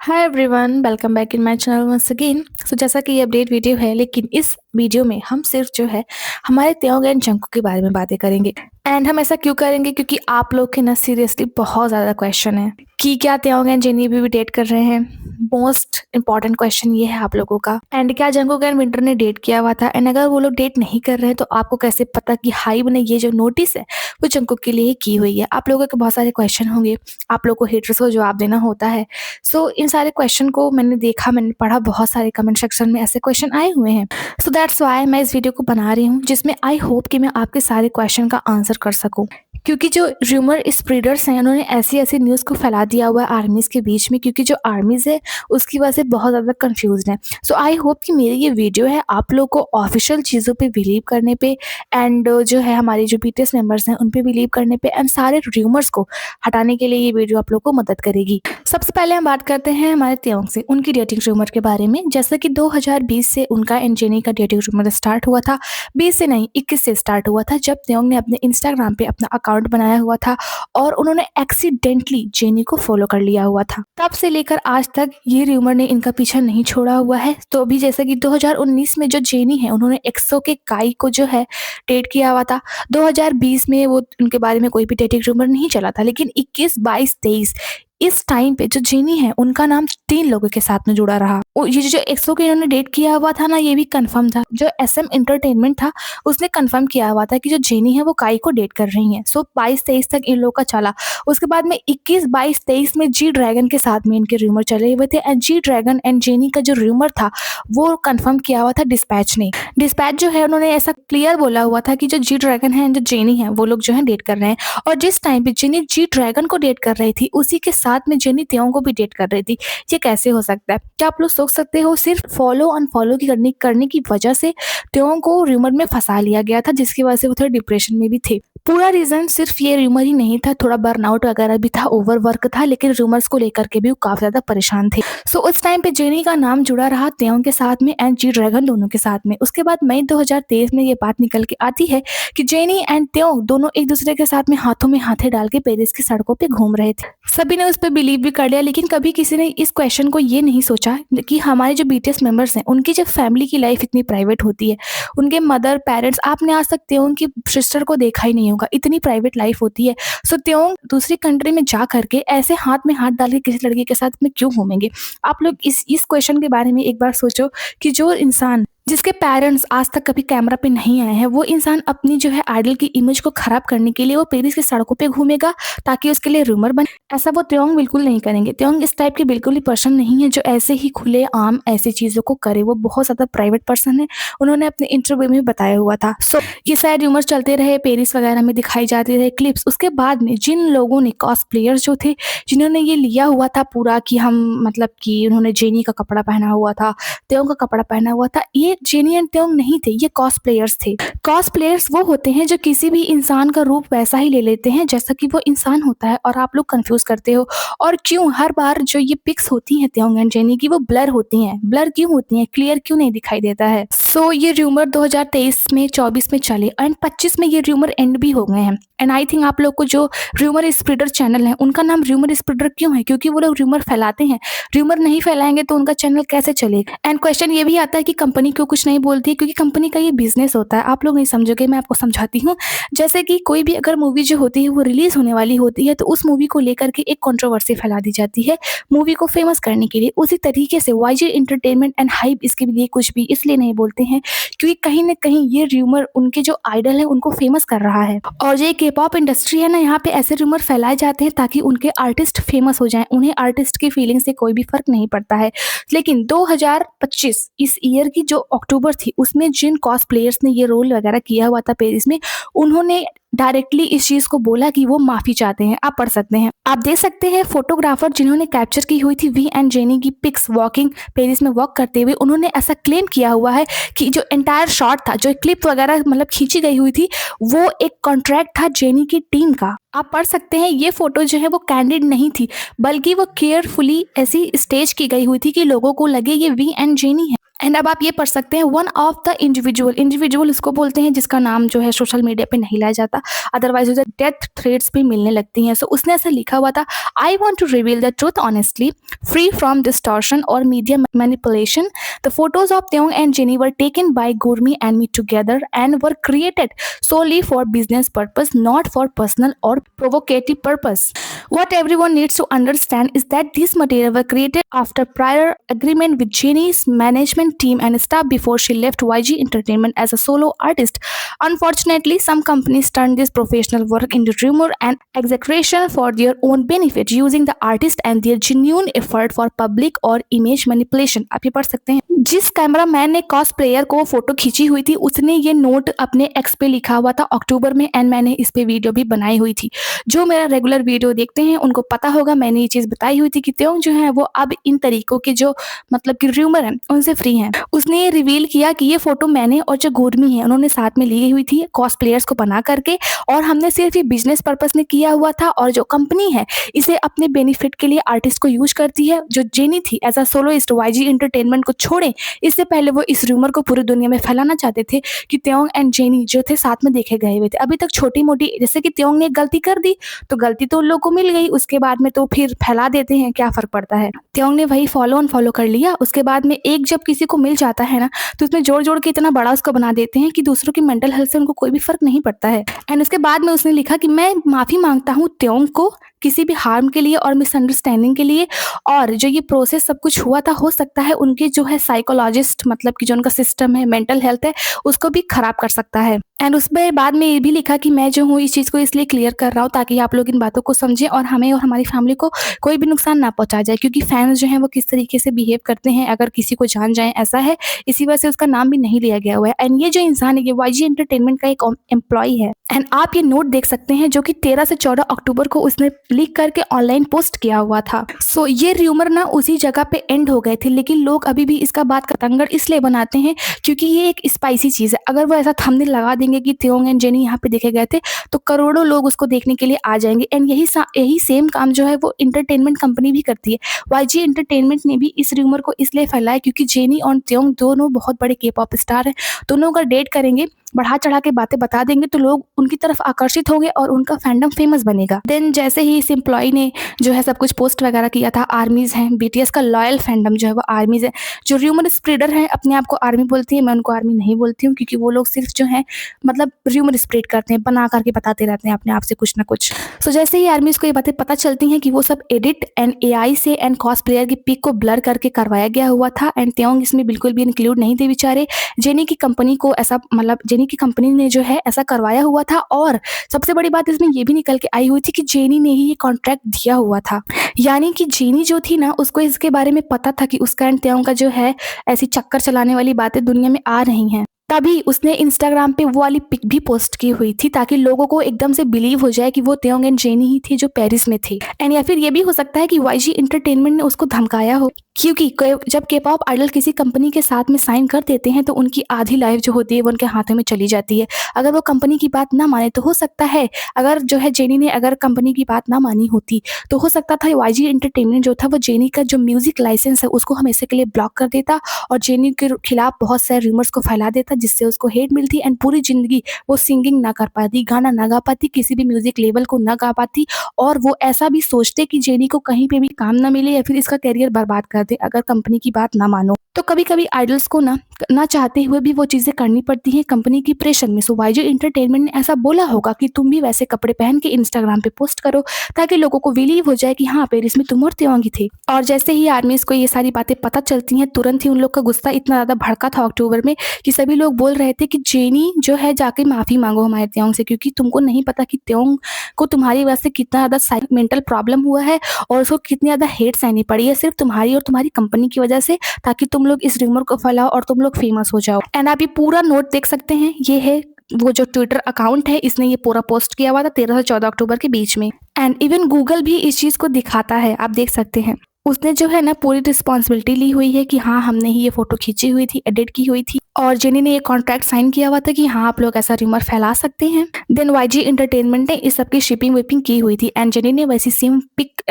Hi everyone, welcome back in my channel once again. So जैसा कि ये update video है, लेकिन इस वीडियो में हम सिर्फ जो है हमारे त्योंग एंड जंकुक के बारे में बातें करेंगे। एंड हम ऐसा क्यों करेंगे? क्योंकि आप लोग के ना सीरियसली बहुत ज़्यादा क्वेश्चन है कि क्या त्योंग एंड जेनी भी डेट कर रहे हैं। मोस्ट इंपॉर्टेंट क्वेश्चन ये है आप लोगों का। एंड क्या जंकुक एंड विंटर ने डेट किया हुआ था? एंड अगर वो लोग डेट नहीं कर रहे हैं तो आपको कैसे पता कि हाइब ने ये जो नोटिस है वो जंकुक के लिए की हुई है? आप लोगों के बहुत सारे क्वेश्चन होंगे, आप लोग को हेटर्स को जवाब देना होता है। सो इन सारे क्वेश्चन को मैंने देखा, मैंने पढ़ा, बहुत सारे कमेंट सेक्शन में ऐसे क्वेश्चन आए हुए हैं। सो दैट्स वाई मैं इस वीडियो को बना रही हूँ, जिसमें आई होप कि मैं आपके सारे क्वेश्चन का आंसर कर सकूँ। क्योंकि जो र्यूमर स्प्रेडर्स हैं उन्होंने ऐसी ऐसी न्यूज़ को फैला दिया हुआ है आर्मीज़ के बीच में, क्योंकि जो आर्मीज़ है उसकी वजह से बहुत ज़्यादा कंफ्यूज्ड है। सो आई होप कि मेरी ये वीडियो है आप लोग को ऑफिशियल चीज़ों पे बिलीव करने पे एंड जो है हमारे जो बीटीएस मेंबर्स हैं उन पे बिलीव करने पे एंड सारे र्यूमर्स को हटाने के लिए ये वीडियो आप लोग को मदद करेगी। सबसे पहले हम बात करते हैं हमारे त्योंग से, उनकी डेटिंग रूमर के बारे में। जैसा कि 2020 से उनका एंड जेनी का डेटिंग रूमर स्टार्ट हुआ था। 20 से नहीं, 21 से स्टार्ट हुआ था, जब त्योंग ने अपने इंस्टाग्राम पे अपना अकाउंट बनाया हुआ था और उन्होंने एक्सीडेंटली जेनी को फॉलो कर लिया हुआ था। तब से लेकर आज तक ये रूमर ने इनका पीछा नहीं छोड़ा हुआ है। तो अभी जैसा कि 2019 में जो जेनी है उन्होंने एक्सो के काई को जो है डेट किया हुआ था। 2020 में वो उनके बारे में कोई भी डेटिंग रूमर नहीं चला था, लेकिन 21, 22, 23 इस टाइम पे जो जेनी है उनका नाम 3 लोगों के साथ में जुड़ा रहा। ये जो एक्सो के इन्होंने डेट किया हुआ था ना, ये भी कंफर्म था। जो एसएम एंटरटेनमेंट था उसने कंफर्म किया हुआ था कि जो जेनी है वो काई को डेट कर रही हैं। सो 22-23 तक इन लोगों का चला। उसके बाद में 21, 22, 23 में जी ड्रैगन के साथ में इनके रूमर चले हुए थे and G Dragon and Jennie का जो रूमर था वो कंफर्म किया हुआ था डिस्पैच ने। डिस्पैच जो है उन्होंने ऐसा क्लियर बोला हुआ था कि जो जी ड्रैगन है एंड जो जेनी है वो लोग जो है डेट कर रहे हैं। और जिस टाइम पे जेनी जी ड्रैगन को डेट कर रही थी उसी के साथ में जेनी त्योंग को भी डेट कर रही थी। ये कैसे हो सकता है? क्या आप लोग सोच सकते हो? सिर्फ फॉलो अनफॉलो की करने की वजह से त्योंग को रूमर में फंसा लिया गया था, जिसकी वजह से वो थोड़े डिप्रेशन में भी थे। पूरा रीजन सिर्फ ये रूमर ही नहीं था, थोड़ा बर्नआउट वगैरह भी था, ओवरवर्क था, लेकिन रूमर्स को लेकर के भी वो काफी ज्यादा परेशान थे। सो उस टाइम पे जेनी का नाम जुड़ा रहा त्योंग के साथ में एंड जी ड्रैगन दोनों के साथ में। उसके बाद मई 2023 में ये बात निकल के आती है कि जेनी एंड त्योंग दोनों एक दूसरे के साथ में हाथों में हाथे डाल के पेरिस की सड़कों पे घूम रहे थे। सभी ने उस पर बिलीव भी कर लिया, लेकिन कभी किसी ने इस क्वेश्चन को ये नहीं सोचा कि हमारे जो बीटीएस मेंबर्स हैं उनकी जब फैमिली की लाइफ इतनी प्राइवेट होती है, उनके मदर पेरेंट्स, आपने आज तक त्योंग की सिस्टर को देखा ही नहीं होगा, इतनी प्राइवेट लाइफ होती है। सो त्योंग दूसरी कंट्री में जा करके ऐसे हाथ में हाथ डाल के किसी लड़की के साथ में क्यों घूमेंगे? आप लोग इस क्वेश्चन के बारे में एक बार सोचो कि जो इंसान जिसके पेरेंट्स आज तक कभी कैमरा पे नहीं आए हैं, वो इंसान अपनी जो है आइडल की इमेज को खराब करने के लिए वो पेरिस की सड़कों पे घूमेगा ताकि उसके लिए रूमर बने? ऐसा वो त्योंग बिल्कुल नहीं करेंगे। त्योंग इस टाइप के बिल्कुल ही पर्सन नहीं है जो ऐसे ही खुले आम ऐसी चीजों को करे। वो बहुत ज्यादा प्राइवेट पर्सन है, उन्होंने अपने इंटरव्यू में बताया हुआ था। सो ये सारे रूमर्स चलते रहे, पेरिस वगैरह में दिखाई जाते रहे क्लिप्स। उसके बाद में जिन लोगों ने कॉस्प्लेयर्स जो थे, जिन्होंने ये लिया हुआ था पूरा कि हम मतलब कि उन्होंने जेनी का कपड़ा पहना हुआ था, त्योंग का कपड़ा पहना हुआ था, ये जेनी एंड त्योंग नहीं थे, ये कॉस्प्लेयर्स थे। कॉस्प्लेयर्स वो होते हैं जो किसी भी इंसान का रूप वैसा ही ले लेते हैं जैसा कि वो इंसान होता है, और आप लोग कंफ्यूज करते हो। और क्यों हर बार जो ये पिक्स होती हैं त्योंग एंड जेनी की वो ब्लर होती हैं? ब्लर क्यों होती हैं? क्लियर क्यों नहीं दिखाई देता है? सो ये रूमर 2023 में 24 में चले एंड 25 में ये रूमर एंड भी हो गए हैं। एंड आई थिंक आप लोग को जो रूमर स्प्रेडर चैनल है उनका नाम रूमर स्प्रेडर क्यों है? क्योंकि वो लोग रूमर फैलाते हैं। रूमर नहीं फैलाएंगे तो उनका चैनल कैसे चलेगा? एंड क्वेश्चन ये भी आता है कि कंपनी क्यों कुछ नहीं बोलती है? क्योंकि कंपनी का ये बिजनेस होता है। आप लोग नहीं समझोगे, मैं आपको समझाती हूँ। जैसे कि कोई भी अगर मूवी जो होती है वो रिलीज होने वाली होती है तो उस मूवी को लेकर के एक कंट्रोवर्सी फैला दी जाती है मूवी को फेमस करने के लिए। उसी तरीके से वाईजी एंटरटेनमेंट एंड हाइप इसके लिए कुछ भी इसलिए नहीं बोलते हैं क्योंकि कहीं ना कहीं ये रूमर उनके जो आइडल है उनको फेमस कर रहा है। और ये के पॉप इंडस्ट्री है ना, यहाँ पे ऐसे रूमर फैलाए जाते हैं ताकि उनके आर्टिस्ट फेमस हो जाएं। उन्हें आर्टिस्ट की फीलिंग से कोई भी फर्क नहीं पड़ता है। लेकिन 2025 इस ईयर की जो अक्टूबर थी उसमें जिन कॉस्प्लेयर्स ने ये रोल वगैरह किया हुआ था पेरिस में, उन्होंने डायरेक्टली इस चीज को बोला कि वो माफी चाहते हैं। आप पढ़ सकते हैं, आप देख सकते हैं फोटोग्राफर जिन्होंने कैप्चर की हुई थी वी एंड जेनी की पिक्स वॉकिंग पेरिस में वॉक करते हुए, उन्होंने ऐसा क्लेम किया हुआ है कि जो एंटायर शॉट था, जो क्लिप वगैरह मतलब खींची गई हुई थी, वो एक कॉन्ट्रैक्ट था जेनी की टीम का। आप पढ़ सकते हैं ये फोटो जो है वो कैंडिड नहीं थी, बल्कि वो केयरफुली ऐसी स्टेज की गई हुई थी कि लोगों को लगे ये वी एंड जेनी है। एंड अब आप ये पढ़ सकते हैं, वन ऑफ द इंडिविजुअल उसको बोलते हैं जिसका नाम जो है सोशल मीडिया पे नहीं लाया जाता, अदरवाइज उसे डेथ थ्रेट्स भी मिलने लगती हैं। सो उसने ऐसा लिखा हुआ था, I want to reveal the truth honestly, free from distortion और media manipulation. The photos of Taeyong and Jennie were taken by Gurmi and me together and were created solely for business purpose, not for personal or provocative purpose. What everyone needs to understand is that these material were created after prior agreement with Jenny's management team and staff before she left YG Entertainment as a solo artist. Unfortunately, some companies turn this professional work into rumor and exaggeration for their own benefit, using the artist and their genuine effort for public or image manipulation. आप ये पढ़ सकते हैं, जिस cameraman ने cosplayer को photo खींची हुई थी उसने ये नोट अपने एक्स पे लिखा हुआ था अक्टूबर में, एंड मैंने इस पे वीडियो भी बनाई हुई थी। जो मेरा रेगुलर वीडियो देखते हैं उनको पता होगा, मैंने ये चीज़ बताई हुई थी कि त्योंग जो है वो अब इन तरीकों के जो मतलब कि र्यूमर हैं उनसे फ्री हैं। उसने ये रिवील किया कि ये फोटो मैंने और जो गुरमी है उन्होंने साथ में ली हुई थी कॉस्प्लेयर्स को बना करके, और हमने सिर्फ ये बिजनेस पर्पस में किया हुआ था, और जो कंपनी है इसे अपने बेनिफिट के लिए आर्टिस्ट को यूज करती है। जो जेनी थी as a soloist YG Entertainment को छोड़े, इससे पहले वो इस रूमर को पूरी दुनिया में फैलाना चाहते थे कि त्योंग एंड जेनी जो थे साथ में देखे गए हुए थे। अभी तक छोटी मोटी, जैसे कि त्योंग ने गलती कर दी तो गलती तो उन लोगों को मिल गई, उसके बाद में तो फिर फैला देते हैं, क्या फर्क पड़ता है। त्योंग ने वही फॉलो अनफॉलो कर लिया, उसके बाद में एक जब किसी को मिल जाता है ना तो उसमें जोड़ जोड़ के इतना बड़ा उसको बना देते हैं कि दूसरों की मेंटल हेल्थ से उनको कोई भी फर्क नहीं पड़ता है। एंड उसके बाद में उसने लिखा कि मैं माफी मांगता हूँ त्योंग को किसी भी हार्म के लिए और मिसअंडरस्टैंडिंग के लिए, और जो ये प्रोसेस सब कुछ हुआ था हो सकता है उनके जो है साइकोलॉजिस्ट मतलब कि जो उनका सिस्टम है, मेंटल हेल्थ है, उसको भी खराब कर सकता है। एंड उसमें बाद में ये भी लिखा कि मैं जो हूँ इस चीज़ को इसलिए क्लियर कर रहा हूँ ताकि आप लोग इन बातों को समझें और हमें और हमारी फैमिली को कोई भी नुकसान ना पहुंचा जाए, क्योंकि फैंस जो हैं वो किस तरीके से बिहेव करते हैं अगर किसी को जान जाए ऐसा है, इसी वजह से उसका नाम भी नहीं लिया गया हुआ है। एंड ये जो इंसान है ये वाईजी एंटरटेनमेंट का एक एम्प्लॉय है। एंड आप ये नोट देख सकते हैं जो कि 13 से 14 अक्टूबर को उसने लिख करके ऑनलाइन पोस्ट किया हुआ था। सो ये र्यूमर ना उसी जगह पे एंड हो गए थे, लेकिन लोग अभी भी इसका बात कतंगड़ इसलिए बनाते हैं क्योंकि ये एक स्पाइसी चीज़ है। अगर वो ऐसा थंबनेल लगा देंगे कि त्योंग एंड जेनी यहाँ पे देखे गए थे तो करोड़ों लोग उसको देखने के लिए आ जाएंगे। एंड यही सेम काम जो है वो इंटरटेनमेंट कंपनी भी करती है। वाईजी एंटरटेनमेंट ने भी इस र्यूमर को इसलिए फैलाया क्योंकि जेनी और त्योंग दोनों बहुत बड़े के पॉप स्टार हैं, दोनों अगर डेट करेंगे बढ़ा चढ़ा के बातें बता देंगे तो लोग उनकी तरफ आकर्षित होंगे और उनका फैंडम फेमस बनेगा। देन जैसे ही इस एम्प्लॉय ने जो है सब कुछ पोस्ट वगैरह किया था, आर्मीज हैं, बीटीएस का लॉयल फैंडम जो है वो आर्मीज है। जो र्यूमर स्प्रेडर है अपने आप को आर्मी बोलती है, मैं उनको आर्मी नहीं बोलती हूँ क्योंकि वो लोग सिर्फ जो है मतलब र्यूमर स्प्रेड करते हैं, बना करके बताते रहते हैं अपने आप से कुछ ना कुछ। सो जैसे ही आर्मीज को ये बातें पता चलती हैं कि वो सब एडिट एंड एआई से एंड कॉस्प्लेयर की पिक को ब्लर करके करवाया गया हुआ था, एंड त्योंग इसमें बिल्कुल भी इंक्लूड नहीं थे बेचारे। जेनी की कंपनी को ऐसा मतलब जेनी की कंपनी ने जो है ऐसा करवाया हुआ था, और सबसे बड़ी बात इसमें ये भी निकल के आई हुई थी कि जेनी ने ही ये कॉन्ट्रैक्ट दिया हुआ था। यानी कि जेनी जो थी ना उसको इसके बारे में पता था कि उसका एंड त्योंग का जो है ऐसी चक्कर चलाने वाली बातें दुनिया में आ रही हैं, तभी उसने इंस्टाग्राम पे वो वाली पिक भी पोस्ट की हुई थी ताकि लोगों को एकदम से बिलीव हो जाए कि वो त्योंग एंड जेनी ही थी जो पेरिस में थी। एंड या फिर ये भी हो सकता है कि वाईजी एंटरटेनमेंट ने उसको धमकाया हो, क्योंकि जब के पॉप आइडल किसी कंपनी के साथ में साइन कर देते हैं तो उनकी आधी लाइफ जो होती है वो उनके हाथों में चली जाती है। अगर वो कंपनी की बात ना माने तो हो सकता है, अगर जो है जेनी ने अगर कंपनी की बात ना मानी होती तो हो सकता था वाईजी एंटरटेनमेंट जो था वो जेनी का जो म्यूजिक लाइसेंस है उसको हमेशा के लिए ब्लॉक कर देता और जेनी के खिलाफ बहुत सारे रूमर्स को फैला देता जिससे उसको हेट मिलती एंड पूरी जिंदगी वो सिंगिंग ना कर पाती, गाना ना गा पाती, किसी भी म्यूजिक लेवल को ना गा पाती, और वो ऐसा भी सोचते कि जेनी को कहीं पे भी काम ना मिले या फिर इसका करियर बर्बाद कर दे अगर कंपनी की बात ना मानो। तो कभी कभी आइडल्स को ना चाहते हुए भी वो चीज़ें करनी पड़ती हैं कंपनी की प्रेशर में। सो वाईजी एंटरटेनमेंट ने ऐसा बोला होगा कि तुम भी वैसे कपड़े पहन के इंस्टाग्राम पे पोस्ट करो ताकि लोगों को बिलीव हो जाए कि हाँ पेरिस में तुम और त्योंगी थे। और जैसे ही आर्मीज को ये सारी बातें पता चलती हैं तुरंत ही उन लोग का गुस्सा इतना ज़्यादा भड़का था अक्टूबर में कि सभी लोग बोल रहे थे कि जेनी जो है जाके माफ़ी मांगो हमारे त्योंग से, क्योंकि तुमको नहीं पता कि त्योंग को तुम्हारी वजह से कितना ज़्यादा मेंटल प्रॉब्लम हुआ है और उसको कितनी ज़्यादा हेट सहनी पड़ी है सिर्फ तुम्हारी और तुम्हारी कंपनी की वजह से, ताकि तुम लोग इस रूमर को फैलाओ और तुम लोग फेमस हो जाओ। एंड आप ये पूरा नोट देख सकते हैं, ये है वो जो ट्विटर अकाउंट है इसने ये पूरा पोस्ट किया हुआ था 13 से 14 अक्टूबर के बीच में। एंड इवन गूगल भी इस चीज़ को दिखाता है, आप देख सकते हैं। उसने जो है ना पूरी रिस्पॉन्सिबिलिटी ली हुई है कि हाँ हमने ही ये फोटो खींची हुई थी, एडिट की हुई थी, और जेनी ने ये कॉन्ट्रैक्ट साइन किया हुआ था कि हाँ आप लोग ऐसा रूमर फैला सकते हैं। देन वाईजी एंटरटेनमेंट ने इस सब की शिपिंग विपिंग की हुई थी एंड जेनी ने वैसी सेम पिक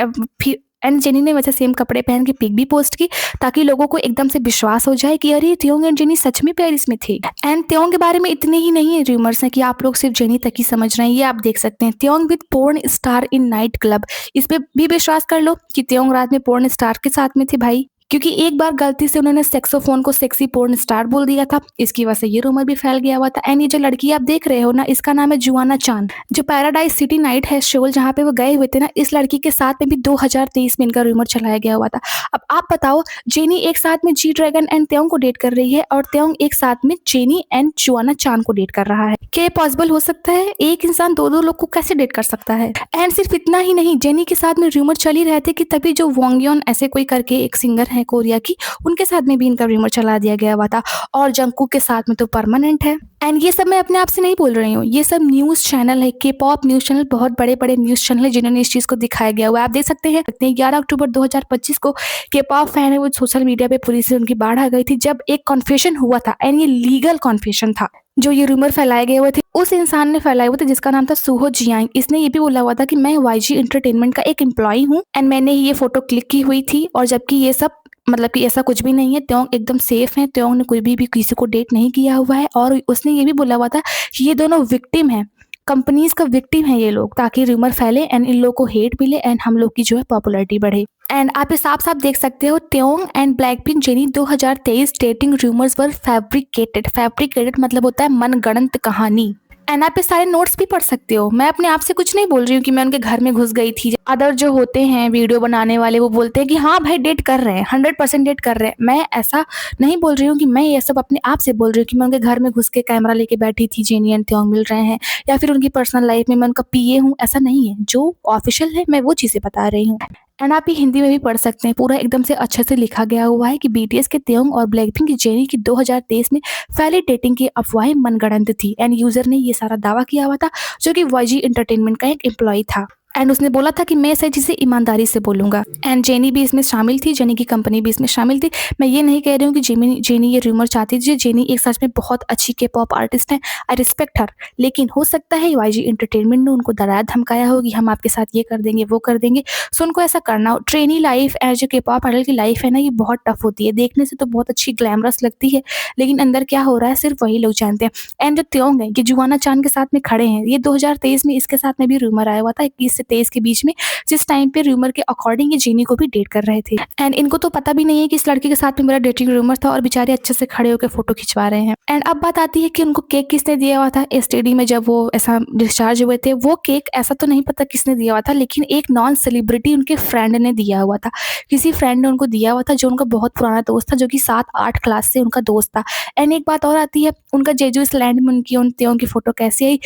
एंड जेनी ने वैसे सेम कपड़े पहन के पिक भी पोस्ट की ताकि लोगों को एकदम से विश्वास हो जाए कि अरे त्योंग एंड जेनी सच में पेरिस में थे। एंड त्योंग के बारे में इतने ही नहीं है रूमर्स हैं कि आप लोग सिर्फ जेनी तक ही समझ रहे हैं, ये आप देख सकते हैं। Taeyong with porn star in night club, इस पे भी विश्वास कर लो कि त्योंग रात में पोर्न स्टार के साथ में थे भाई, क्योंकि एक बार गलती से उन्होंने सेक्सोफोन को सेक्सी पोर्न स्टार बोल दिया था, इसकी वजह से ये रूमर भी फैल गया हुआ था। एंड ये जो लड़की आप देख रहे हो ना, इसका नाम है जुआना चान, जो पैराडाइज सिटी नाइट है शोल जहाँ पे वो गए हुए थे ना, इस लड़की के साथ में भी 2023 में इनका रूमर चलाया गया हुआ था। अब आप बताओ, जेनी एक साथ में जी ड्रैगन एंड त्योंग को डेट कर रही है और त्योंग एक साथ में जेनी एंड जुआना चान को डेट कर रहा है। क्या ये पॉसिबल हो सकता है? एक इंसान दो लोग को कैसे डेट कर सकता है? एंड सिर्फ इतना ही नहीं, जेनी के साथ में रूमर चल ही रहे थे कि तभी जो वोंगयोन ऐसे कोई करके एक सिंगर है कोरिया की, उनके साथ में भी इनका रूमर चला दिया गया हुआ था। और जंगकुक के साथ में तो परमानेंट है। एंड ये सब मैं अपने आप से नहीं बोल रही हूँ, ये सब न्यूज़ चैनल है, के पॉप न्यूज़ चैनल, बहुत बड़े बड़े न्यूज़ चैनल है जिन्होंने इस चीज़ को दिखाया गया हुआ है। आप देख सकते हैं 11 अक्टूबर 2025 को के पॉप फैन है वो सोशल मीडिया पे पुलिस से उनकी बाढ़ आ गई थी, जब एक कॉन्फेशन हुआ था। एंड ये लीगल कॉन्फेशन था। जो ये रूमर फैलाए गए हुए थे उस इंसान ने फैलाए हुए थे जिसका नाम था सुहो जियांग। इसने ये भी बोला हुआ था कि मैं वाईजी एंटरटेनमेंट का एक एम्प्लॉय हूँ एंड मैंने ये फोटो क्लिक की हुई थी, और जबकि ये सब मतलब कि ऐसा कुछ भी नहीं है। त्योंग एकदम सेफ है, त्योंग ने कोई भी किसी को डेट नहीं किया हुआ है। और उसने ये भी बोला हुआ था कि ये दोनों विक्टिम हैं, कंपनीज का विक्टिम है ये लोग, ताकि रूमर फैले एंड इन लोगों को हेट मिले एंड हम लोग की जो है पॉपुलैरिटी बढ़े। एंड आप ये साफ साफ देख सकते हो, Taeyong and Blackpink Jennie 2023 dating rumours were fabricated मतलब होता है मनगढ़ंत कहानी। एंड आप ये सारे नोट्स भी पढ़ सकते हो। मैं अपने आप से कुछ नहीं बोल रही हूँ कि मैं उनके घर में घुस गई थी। अदर जो होते हैं वीडियो बनाने वाले वो बोलते हैं कि हाँ भाई डेट कर रहे हैं, 100% डेट कर रहे हैं। मैं ऐसा नहीं बोल रही हूँ कि मैं ये सब अपने आप से बोल रही हूँ कि मैं उनके घर में घुस के कैमरा लेके बैठी थी, जेनी एंड त्योंग मिल रहे हैं, या फिर उनकी पर्सनल लाइफ में मैं उनका पीए हूँ, ऐसा नहीं है। जो ऑफिशियल है मैं वो चीज़ें बता रही हूँ। एंड आप ये हिंदी में भी पढ़ सकते हैं, पूरा एकदम से अच्छे से लिखा गया हुआ है कि बीटीएस के त्योंग और ब्लैकपिंक की जेनी की 2023 में फैली डेटिंग की अफवाहें मनगढ़ंत थी। एंड यूजर ने ये सारा दावा किया हुआ था, जो कि वाईजी एंटरटेनमेंट का एक एम्प्लॉय था। एंड उसने बोला था कि मैं सही चीज़ें ईमानदारी से बोलूँगा। एंड जेनी भी इसमें शामिल थी, जेनी की कंपनी भी इसमें शामिल थी। मैं ये नहीं कह रही हूँ कि जेनी ये रूमर चाहती थी। जेनी एक सच में बहुत अच्छी के पॉप आर्टिस्ट है, आई रिस्पेक्ट हर। लेकिन हो सकता है वाईजी एंटरटेनमेंट ने उनको डराया धमकाया हो कि हम आपके साथ ये कर देंगे वो कर देंगे, सो उनको ऐसा करना हो। ट्रेनी लाइफ एज जो के पॉप आइडल की लाइफ है ना, ये बहुत टफ होती है। देखने से तो बहुत अच्छी ग्लैमरस लगती है, लेकिन अंदर क्या हो रहा है सिर्फ वही लोग जानते हैं। एंड जो त्योंग है, ये जुआना चान के साथ में खड़े हैं, ये 2023 में इसके साथ में भी रूमर आया हुआ था 21 से 23 के बीच में, जिस टाइम पे रूमर के अकॉर्डिंग ये जेनी को भी डेट कर रहे थे। एंड इनको तो पता भी नहीं है कि इस लड़के के साथ में मेरा डेटिंग रूमर था, और बेचारे अच्छे से खड़े होकर फोटो खिंचवा रहे हैं। एंड अब बात आती है कि उनको केक किसने दिया हुआ था एसटीडी में जब वो ऐसा डिस्चार्ज हुए थे। वो केक ऐसा तो नहीं पता किसने दिया हुआ था, लेकिन एक नॉन सेलिब्रिटी उनके फ्रेंड ने दिया हुआ था। किसी फ्रेंड ने उनको दिया हुआ था जो उनका बहुत पुराना दोस्त था, जो कि 7-8 क्लास से उनका दोस्त था। एंड एक बात और आती है, उनका जेजू लैंड में उनकी उन त्यों की फोटो कैसी आई।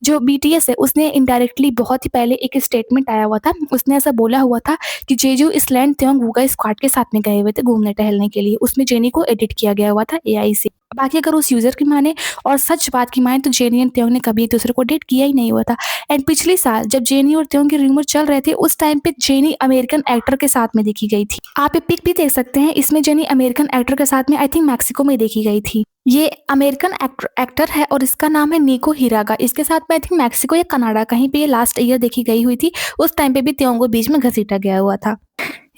जो बीटीएस है उसने इनडायरेक्टली बहुत ही पहले एक स्टेटमेंट आया हुआ था, उसने ऐसा बोला हुआ था कि जेजू इसलैंड त्योंग वूगा स्क्वाड के साथ में गए हुए थे घूमने टहलने के लिए। उसमें जेनी को एडिट किया गया हुआ था एआई से। बाकी अगर उस यूजर की माने और सच बात की माने तो जेनी और त्योंग ने कभी एक दूसरे को डेट किया ही नहीं हुआ था। एंड पिछले साल जब जेनी और त्योंग के रूमर चल रहे थे, उस टाइम पे जेनी अमेरिकन एक्टर के साथ में देखी गई थी। आप ये पिक भी देख सकते हैं, इसमें जेनी अमेरिकन एक्टर के साथ में आई थिंक मैक्सिको में देखी गई थी। ये अमेरिकन एक्टर है और इसका नाम है निको हिरागा। इसके साथ में आई थिंक मैक्सिको या कनाडा कहीं पे ये लास्ट ईयर देखी गई हुई थी। उस टाइम पे भी त्योंग को बीच में घसीटा गया हुआ था।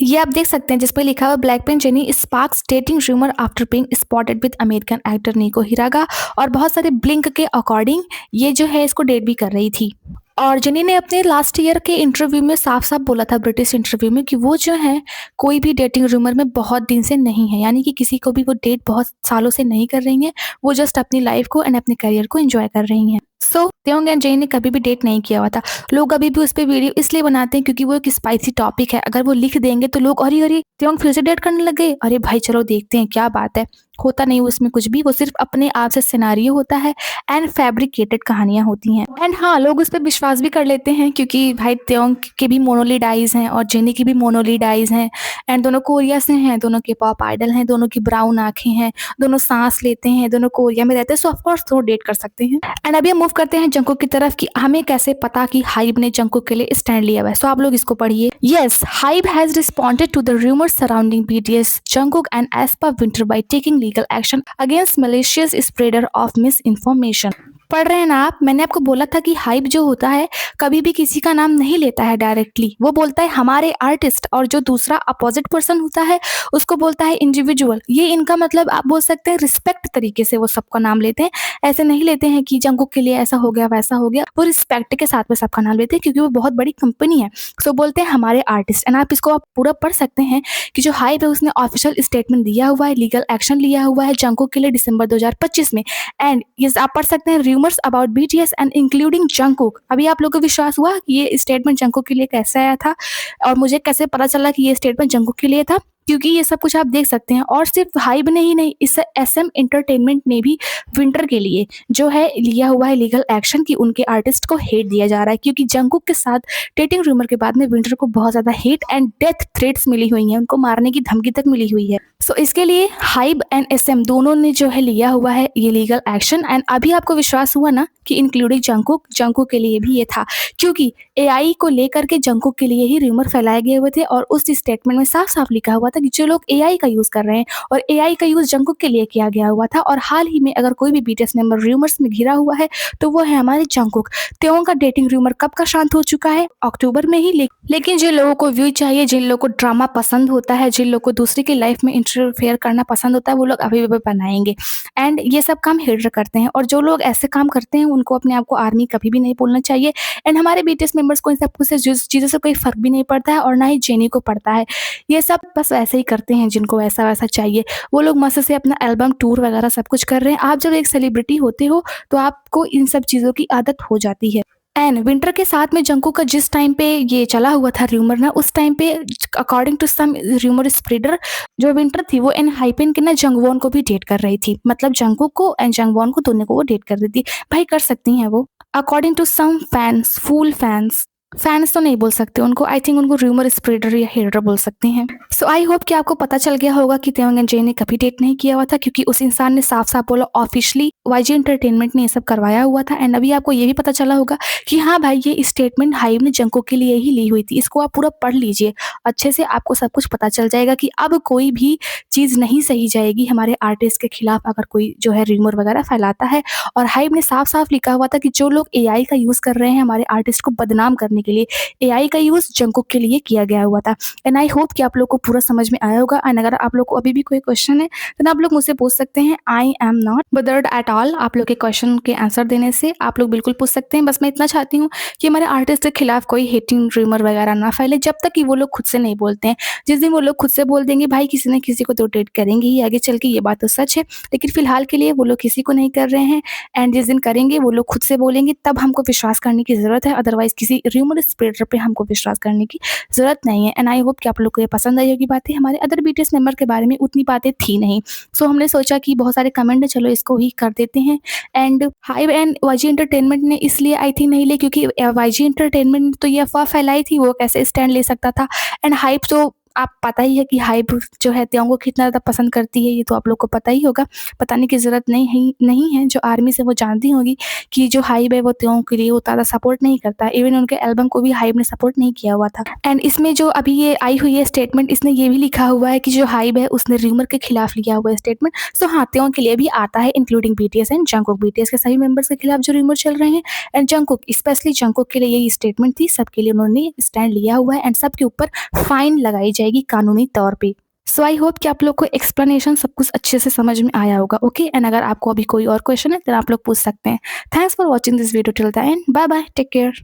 ये आप देख सकते हैं जिस पर लिखा हुआ Blackpink jenny sparks dating rumour after being spotted with American actor निको हिरागा। और बहुत सारे ब्लिंक के अकॉर्डिंग ये जो है इसको डेट भी कर रही थी। और जेनी ने अपने लास्ट ईयर के इंटरव्यू में साफ साफ बोला था, ब्रिटिश इंटरव्यू में, कि वो जो है कोई भी डेटिंग रूमर में बहुत दिन से नहीं है, यानी कि किसी को भी वो डेट बहुत सालों से नहीं कर रही हैं। वो जस्ट अपनी लाइफ को एंड अपने करियर को एंजॉय कर रही हैं। सो त्योंग एंड जेनी ने कभी भी डेट नहीं किया हुआ था। लोग अभी भी उस पर वीडियो इसलिए बनाते हैं क्योंकि वो एक स्पाइसी टॉपिक है। अगर वो लिख देंगे तो लोग अरे अरे त्योंग फिर से डेट करने लग गए, अरे भाई चलो देखते हैं क्या बात है। होता नहीं उसमें कुछ भी, वो सिर्फ अपने आप से सिनेरियो होता है एंड फैब्रिकेटेड कहानियां होती हैं। एंड हाँ, लोग उस पर विश्वास भी कर लेते हैं क्योंकि भाई त्योंग के भी मोनोलिड आइज हैं और जेनी की भी मोनोलिड आइज हैं। एंड दोनों कोरिया से हैं, दोनों के पॉप आइडल हैं, दोनों की ब्राउन आंखें हैं, दोनों सांस लेते हैं, दोनों कोरिया में रहते हैं। सो ऑफकोर्स दोनों डेट कर सकते हैं। एंड अभी हम मूव करते हैं जंगकुक की तरफ कि हमें कैसे पता कि हाइब ने जंगकुक के लिए स्टैंड लिया हुआ है। सो आप लोग इसको पढ़िए। Yes, Hybe has responded to the rumours surrounding BTS Jungkook and aespa Winter by taking legal action against malicious spreader of misinformation. पढ़ रहे हैं ना आप? मैंने आपको बोला था कि हाइप जो होता है कभी भी किसी का नाम नहीं लेता है डायरेक्टली। वो बोलता है हमारे आर्टिस्ट, और जो दूसरा अपोजिट पर्सन होता है उसको बोलता है इंडिविजुअल। ये इनका मतलब आप बोल सकते हैं रिस्पेक्ट तरीके से वो सबका नाम लेते हैं। ऐसे नहीं लेते हैं कि जंगकुक के लिए ऐसा हो गया, वैसा हो गया। वो रिस्पेक्ट के साथ में सबका नाम लेते हैं क्योंकि वो बहुत बड़ी कंपनी है। सो बोलते हैं हमारे आर्टिस्ट। एंड आप इसको आप पूरा पढ़ सकते हैं कि जो हाइप है उसने ऑफिशियल स्टेटमेंट दिया हुआ है, लीगल एक्शन लिया हुआ है जंगकुक के लिए दिसंबर 2025 में। एंड ये आप पढ़ सकते हैं rumours about BTS and including Jungkook. अभी आप लोगों को विश्वास हुआ कि ये स्टेटमेंट जंगकुक के लिए कैसे आया था, और मुझे कैसे पता चला कि ये स्टेटमेंट जंगकुक के लिए था? क्योंकि ये सब कुछ आप देख सकते हैं। और सिर्फ हाइब ने ही नहीं, इस एसएम एंटरटेनमेंट ने भी विंटर के लिए जो है लिया हुआ है लीगल एक्शन कि उनके आर्टिस्ट को हेट दिया जा रहा है, क्योंकि जंगकुक के साथ डेटिंग रूमर के बाद में विंटर को बहुत ज्यादा हेट एंड डेथ थ्रेट्स मिली हुई हैं, उनको मारने की धमकी तक मिली हुई है। सो इसके लिए हाइब एंड एसएम दोनों ने जो है लिया हुआ है ये लीगल एक्शन। एंड अभी आपको विश्वास हुआ ना कि इंक्लूडिंग जंगकुक के लिए भी ये था, क्योंकि एआई को लेकर के जंगकुक के लिए ही रूमर फैलाए गए हुए थे। और उस स्टेटमेंट में साफ साफ लिखा हुआ था कि जो लोग एआई का यूज कर रहे हैं, और एआई का यूज जंगकुक के लिए किया गया हुआ था। और हाल ही में अगर कोई भी बीटीएस मेंबर रूमर्स में घिरा हुआ है तो वो है हमारे जंगकुक। त्यों का डेटिंग रूमर कब का शांत हो चुका है? अक्टूबर में ही। लेकिन जिन लोगों को व्यू चाहिए, जिन लोगों को ड्रामा पसंद होता है, जिन लोगों को दूसरे की लाइफ में इंटरफेयर करना पसंद होता है, वो लोग अभी भी बनाएंगे। एंड ये सब काम हिडर करते हैं, और जो लोग ऐसे काम करते हैं उनको अपने आप को आर्मी कभी भी नहीं बोलना चाहिए। एंड हमारे बीटीएस मेंबर्स को इन सब कुछ चीज़ों से कोई फर्क भी नहीं पड़ता है, और ना ही जेनी को पड़ता है। ये सब बस वैसे ही करते हैं जिनको ऐसा वैसा चाहिए। वो लोग मस्त से अपना एल्बम टूर वगैरह सब कुछ कर रहे हैं। आप जब एक सेलिब्रिटी होते हो तो आपको इन सब चीज़ों की आदत हो जाती है। एंड विंटर के साथ में जंगकुक का जिस टाइम पे ये चला हुआ था रूमर ना, उस टाइम पे according to some rumour spreader, जो विंटर थी वो एन हाइपिन के ना जंगवॉन को भी डेट कर रही थी। मतलब जंगकुक को एंड जंगवॉन को, दोनों को वो डेट कर रही थी। भाई कर सकती हैं वो, according to some fans, fool fans. Fans तो नहीं बोल सकते उनको, आई थिंक उनको रूमर स्प्रेडर या हेटर बोल सकते हैं। सो आई होप कि आपको पता चल गया होगा कि त्योंग एंड जे ने कभी डेट नहीं किया हुआ था, क्योंकि उस इंसान ने साफ साफ बोला ऑफिशियली वाईजी एंटरटेनमेंट ने ये सब करवाया हुआ था। एंड अभी आपको ये भी पता चला होगा कि हाँ भाई, ये स्टेटमेंट हाइब ने जंगकुक के लिए ही ली हुई थी। इसको आप पूरा पढ़ लीजिए अच्छे से, आपको सब कुछ पता चल जाएगा कि अब कोई भी चीज़ नहीं सही जाएगी हमारे आर्टिस्ट के खिलाफ अगर कोई जो है रूमर वगैरह फैलाता है। और हाइब ने साफ साफ लिखा हुआ था कि जो लोग एआई का यूज़ कर रहे हैं हमारे आर्टिस्ट को बदनाम करने के लिए, एआई का यूज़ जंगकुक के लिए किया गया हुआ था। एंड आई होप कि आप लोग को पूरा समझ में आया होगा। एंड अगर आप लोग को अभी भी कोई क्वेश्चन है तो आप लोग मुझसे पूछ सकते हैं। I am not bothered at all. आप लोग के क्वेश्चन के आंसर देने से आप लोग बिल्कुल पूछ सकते हैं। बस मैं इतना चाहती हूँ कि हमारे आर्टिस्ट के खिलाफ कोई हेटिंग रूमर वगैरह ना फैले, जब तक कि वो लोग खुद से नहीं बोलते हैं। जिस दिन वो लोग खुद से बोल देंगे भाई किसी न किसी को तो डेट करेंगे ही आगे चल के, ये बात तो सच है। लेकिन फिलहाल के लिए वो लोग किसी को नहीं कर रहे हैं। एंड जिस दिन करेंगे वो लोग खुद से बोलेंगे, तब हमको विश्वास करने की ज़रूरत है। अदरवाइज किसी रूमर स्प्रेडर पे हमको विश्वास करने की ज़रूरत नहीं है। एंड आई होप कि आप लोग को ये पसंद आई होगी बातें। हमारे अदर बीटीएस मेंबर के बारे में उतनी बातें थी नहीं, सो हमने सोचा कि बहुत सारे कमेंट है, चलो इसको ही कर देते हैं। And HYBE and YG entertainment ने इसलिए आई थिंक नहीं ले क्योंकि वाईजी एंटरटेनमेंट तो ये अफवाह फैलाई थी, वो कैसे स्टैंड ले सकता था। एंड हाइब तो आप पता ही है कि हाइब जो है त्यों को कितना ज़्यादा पसंद करती है, ये तो आप लोग को पता ही होगा। बताने की ज़रूरत नहीं है। जो आर्मी से वो जानती होगी कि जो हाइब है वो त्यों के लिए उतना सपोर्ट नहीं करता। इवन उनके एल्बम को भी हाइब ने सपोर्ट नहीं किया हुआ था। एंड इसमें जो अभी ये आई हुई है स्टेटमेंट, इसने ये भी लिखा हुआ है कि जो हाइब है उसने रूमर के खिलाफ लिया हुआ है स्टेटमेंट। सो हाँ, त्यों के लिए भी आता है including BTS and Jungkook. BTS के सभी मेंबर्स के खिलाफ जो रूमर चल रहे हैं, एंड जंगकुक स्पेशली जंगकुक के लिए यही स्टेटमेंट थी। सबके लिए उन्होंने स्टैंड लिया हुआ है एंड सबके ऊपर फाइन लगाई जाएगी कानूनी तौर पे। सो आई होप कि आप लोग को एक्सप्लेनेशन सब कुछ अच्छे से समझ में आया होगा। ओके, एंड अगर आपको अभी कोई और क्वेश्चन है तो आप लोग पूछ सकते हैं। Thanks for watching this video till the end. Bye bye, take care.